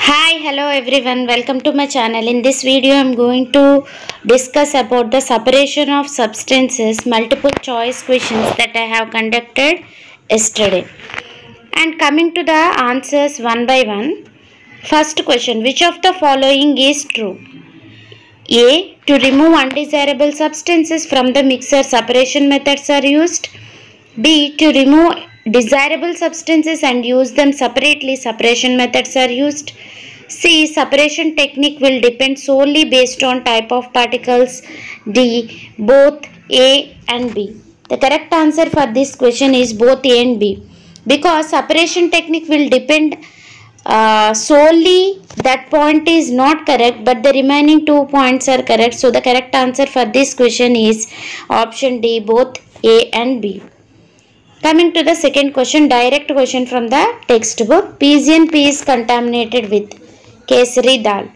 Hi, hello everyone. Welcome to my channel. In this video, I am going to discuss about the separation of substances, multiple choice questions that I have conducted yesterday. And coming to the answers one by one. First question, which of the following is true? A. To remove undesirable substances from the mixer, separation methods are used. B. To remove desirable substances and use them separately, separation methods are used. C. Separation technique will depend solely based on type of particles. D. Both A and B. The correct answer for this question is both A and B, because separation technique will depend solely that point is not correct, but the remaining 2 points are correct. So the correct answer for this question is option D, both A and B. Coming to the second question, direct question from the textbook. PCNP is contaminated with Kesari dal.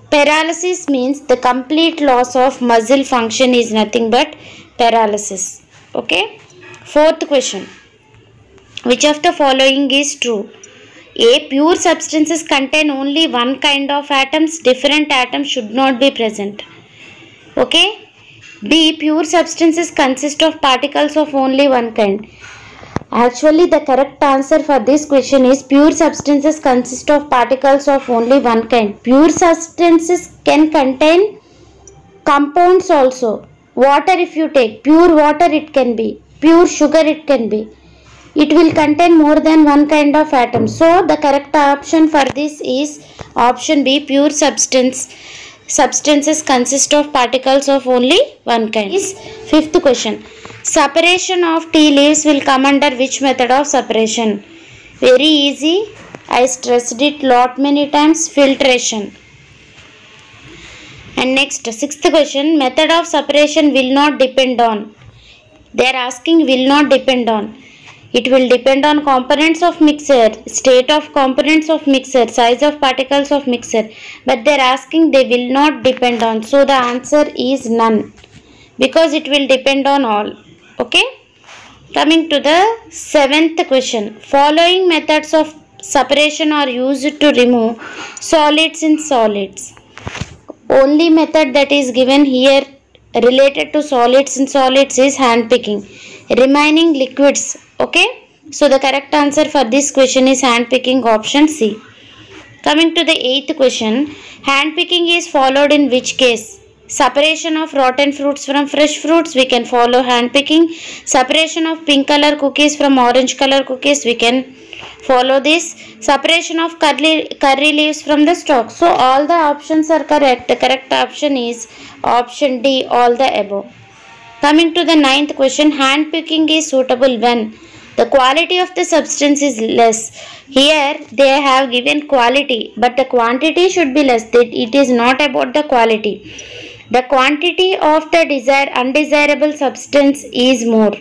Paralysis means the complete loss of muscle function is nothing but paralysis. Okay. Fourth question, which of the following is true? A. Pure substances contain only one kind of atoms. Different atoms should not be present. Okay. B. Pure substances consist of particles of only one kind. Actually, the correct answer for this question is pure substances consist of particles of only one kind. Pure substances can contain compounds also. Water, if you take pure water, it can be. Pure sugar, it can be. It will contain more than one kind of atom. So, the correct option for this is option B, pure substances consist of particles of only one kind. Fifth question. Separation of tea leaves will come under which method of separation? Very easy. I stressed it lot many times. Filtration. And next, sixth question. Method of separation will not depend on. They are asking will not depend on. It will depend on components of mixer, state of components of mixer, size of particles of mixer. But they are asking they will not depend on. So the answer is none, because it will depend on all. Okay. Coming to the seventh question. Following methods of separation are used to remove solids in solids. Only method that is given here related to solids in solids is hand picking. Remaining liquids. Okay. So the correct answer for this question is hand picking, option C. Coming to the eighth question. Hand picking is followed in which case? Separation of rotten fruits from fresh fruits, we can follow hand picking. Separation of pink color cookies from orange color cookies, we can follow this. Separation of curry leaves from the stalk. So all the options are correct. The correct option is option D, all the above. Coming to the ninth question, hand picking is suitable when the quality of the substance is less. Here they have given quality, but the quantity should be less. It is not about the quality. The quantity of the undesirable substance is more,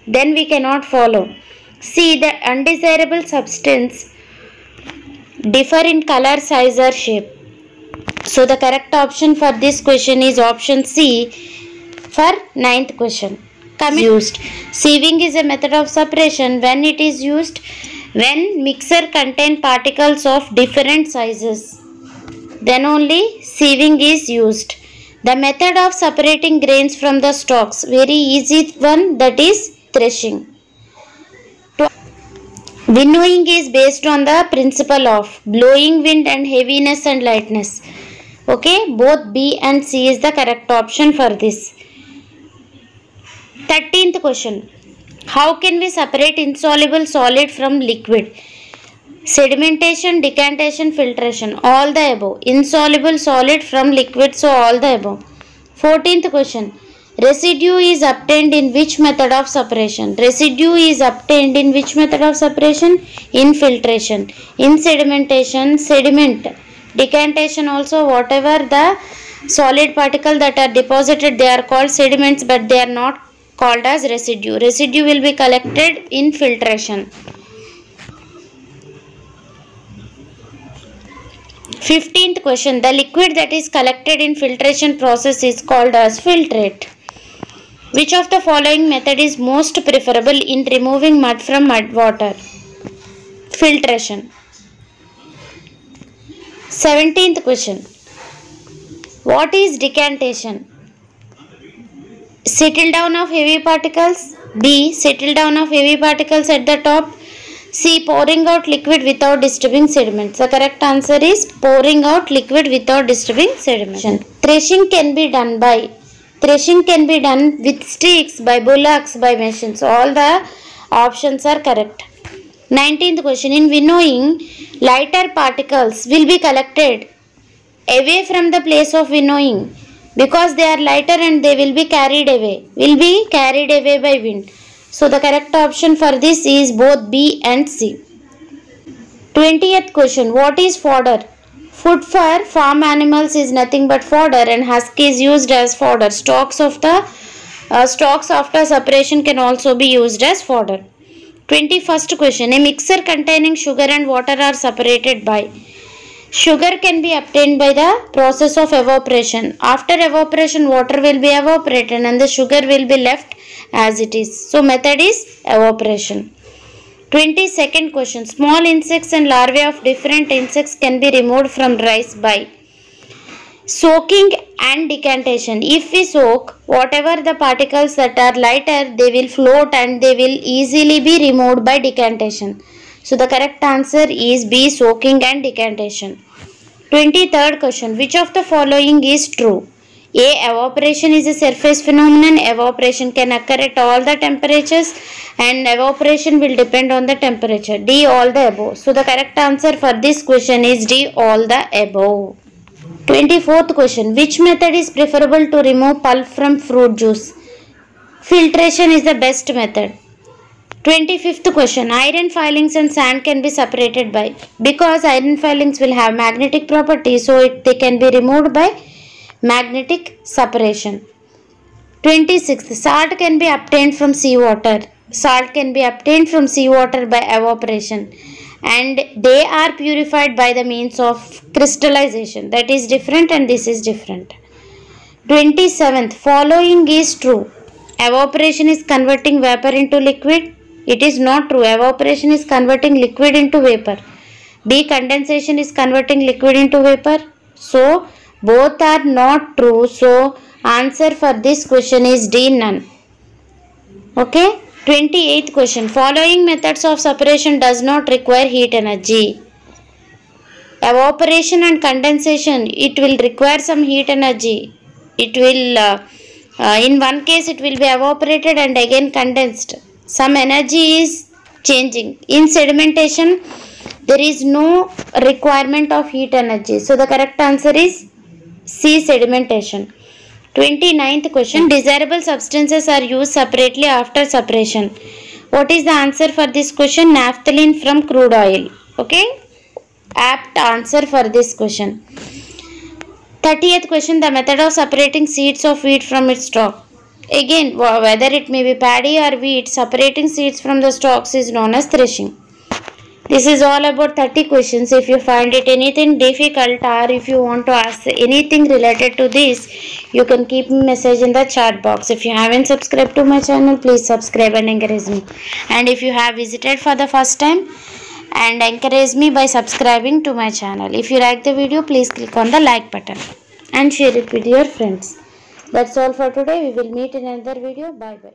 then we cannot follow. See, the undesirable substance differ in color, size or shape. So the correct option for this question is option C for ninth question. Used. Sieving is a method of separation when it is used when mixer contain particles of different sizes. Then only sieving is used. The method of separating grains from the stalks, very easy one, that is threshing. Winnowing is based on the principle of blowing wind and heaviness and lightness. Okay, both B and C is the correct option for this. 13th question. How can we separate insoluble solid from liquid? Sedimentation, decantation, filtration, all the above. Insoluble solid from liquid, so all the above. 14th question. Residue is obtained in which method of separation? Residue is obtained in which method of separation? In filtration. In sedimentation, sediment. Decantation also, whatever the solid particle that are deposited, they are called sediments, but they are not called as residue. Residue will be collected in filtration. 15th question. The liquid that is collected in filtration process is called as filtrate. Which of the following method is most preferable in removing mud from mud water? Filtration. 17th question. What is decantation? Settle down of heavy particles. B. Settle down of heavy particles at the top. C. Pouring out liquid without disturbing sediments. The correct answer is pouring out liquid without disturbing sediments. Threshing can be done with sticks, by bullocks, by machines. All the options are correct. 19th question. In winnowing, lighter particles will be collected away from the place of winnowing because they are lighter and they will be carried away by wind. So the correct option for this is both B and C. 20th question. What is fodder? Food for farm animals is nothing but fodder, and husk is used as fodder. Stalks after separation can also be used as fodder. 21st question. A mixture containing sugar and water are separated by. Sugar can be obtained by the process of evaporation. After evaporation, water will be evaporated and the sugar will be left as it is. So method is evaporation. 22nd question. Small insects and larvae of different insects can be removed from rice by soaking and decantation. If we soak, whatever the particles that are lighter, they will float and they will easily be removed by decantation. So the correct answer is B, soaking and decantation. 23rd question. Which of the following is true? A. Evaporation is a surface phenomenon. Evaporation can occur at all the temperatures and evaporation will depend on the temperature. D. All the above. So the correct answer for this question is D. All the above. 24th question. Which method is preferable to remove pulp from fruit juice? Filtration is the best method. 25th question. Iron filings and sand can be separated by. Because iron filings will have magnetic properties, so they can be removed by magnetic separation. 26th. Salt can be obtained from seawater. Salt can be obtained from seawater by evaporation, and they are purified by the means of crystallization. That is different and this is different. 27th. Following is true. Evaporation is converting vapor into liquid. It is not true. Evaporation is converting liquid into vapor. B. Condensation is converting liquid into vapor. So both are not true. So answer for this question is D, none. Okay. 28th question. Following methods of separation does not require heat energy. Evaporation and condensation, it will require some heat energy. It will, in one case it will be evaporated and again condensed. Some energy is changing. In sedimentation, there is no requirement of heat energy. So the correct answer is C, sedimentation. 29th question. Desirable substances are used separately after separation. What is the answer for this question? Naphthalene from crude oil. Okay. Apt answer for this question. 30th question. The method of separating seeds of wheat from its stalk. Again, whether it may be paddy or wheat, separating seeds from the stalks is known as threshing. This is all about 30 questions. If you find it anything difficult or if you want to ask anything related to this, you can keep me message in the chat box. If you haven't subscribed to my channel, please subscribe and encourage me. And if you have visited for the first time, and encourage me by subscribing to my channel. If you like the video, please click on the like button and share it with your friends. That's all for today. We will meet in another video. Bye bye.